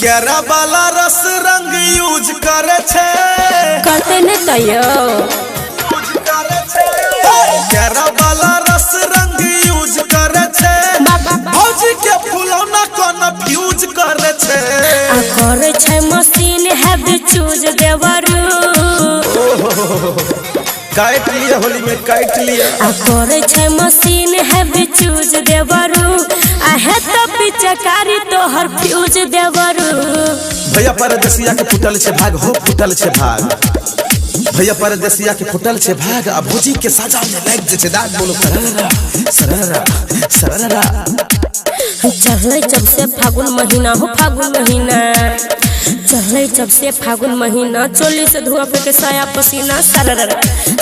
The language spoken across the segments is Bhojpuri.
केरा वाला रस रंग यूज करे छे करते न तयो केरा वाला रस रंग यूज करे छे भौजी के फुलौना कोन फ्यूज करे छे आ करे छै मशीन हैवी चूज देवरू काट लिया होली में काट लिया आ करे छै मशीन हैवी चूज देवरू आ है तो पिचकारी तोहर फ्यूज देवरू भैया परदेसिया के फुटल छे भाग हो फुटल छे भाग भैया परदेसिया के फुटल छे भाग आ भौजी के साजा में लाग जे छे दाग बोलो सररा सररा सररा चढ़ले जब से फागुन महीना हो फागुन महीना चढ़ले जब से फागुन महीना चोली से धुआं फेंके साया पसीना सररा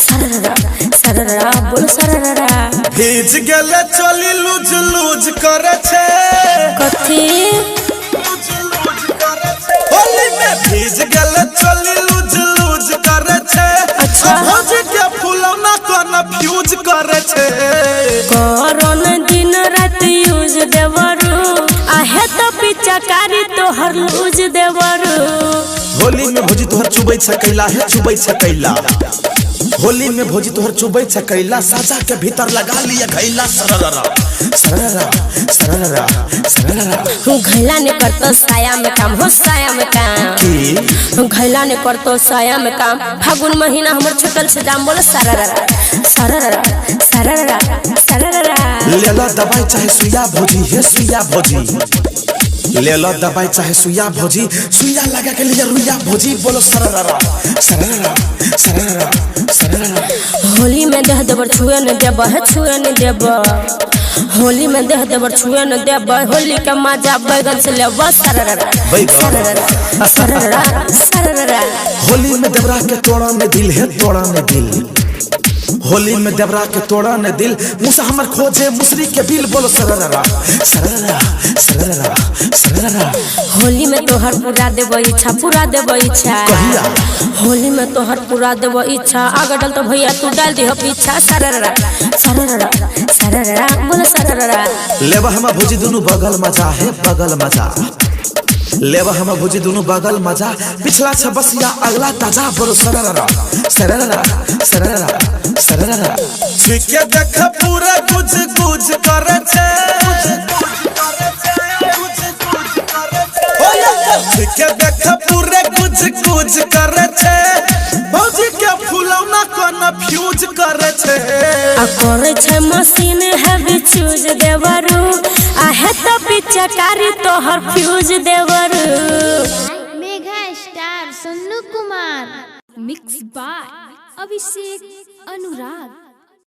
सररा सररा बोल सररा भीज गेले चोली लूज लूज करे छे कथी होली में भीज गेले चोली लूज लूज करे छे अच्छा भौजी के फुलौना कोन फ्यूज करे छे कोरोना दिन रात यूज देवरू आ है तो पिचकारी तोहर लूज देवरू होली में भौजी तोहर चुबै छ कैला है चुबै छ कैला होली में भौजी तोहर चुबै छ कैला साजा के भीतर लगा लिया घैला सररा सररा सररा सररा घैला ने करतो साया में काम हो साया में काम की घैला ने करतो साया में काम फागुन महीना हमर छुटल से दाम बोल सररा सररा सररा सररा लेला दवाई चाहे सुइया भौजी हे सुइया भौजी लेला दवाई चाहे सुइया भौजी सुइया लगा के लिए रुइया भौजी बोलो सररा सररा सररा सररा होली में देह देवर छुए न देब है छुए न देब होली में देह देवर छुए न देब होली का मजा बैगन से लेब सररा सररा सररा सररा होली में देवरा के तोड़ा में दिल है तोड़ा में दिल होली में देवरा के तोड़ा ने दिल मुसा हमर खोजे मुसरी के बिल बोलो सररा सररा सररा सररा होली में तोहर पूरा देब इच्छा पूरा देब इच्छा कहिया होली में तोहर पूरा देब इच्छा आगे डल तो भैया तू डाल दिह पीछा सररा सररा सररा बोल सररा लेवा हम भौजी दोनों बगल मजा है बगल मजा लेवा हम भौजी दोनों बगल मजा पिछला छबसिया अगला ताजा बोलो सररा सररा सररा सररा छिके देख पूरा गुज गुज करे छे छिके देख पूरे गुज गुज करे छे भौजी के फुलौना कोन फ्यूज करे छे आ करे छै मशीन हैवी चूज देवरू आ है तो पिचकारी तोहर फ्यूज देवरू mega star Sonu Kumar mix by Abhishek Anurag.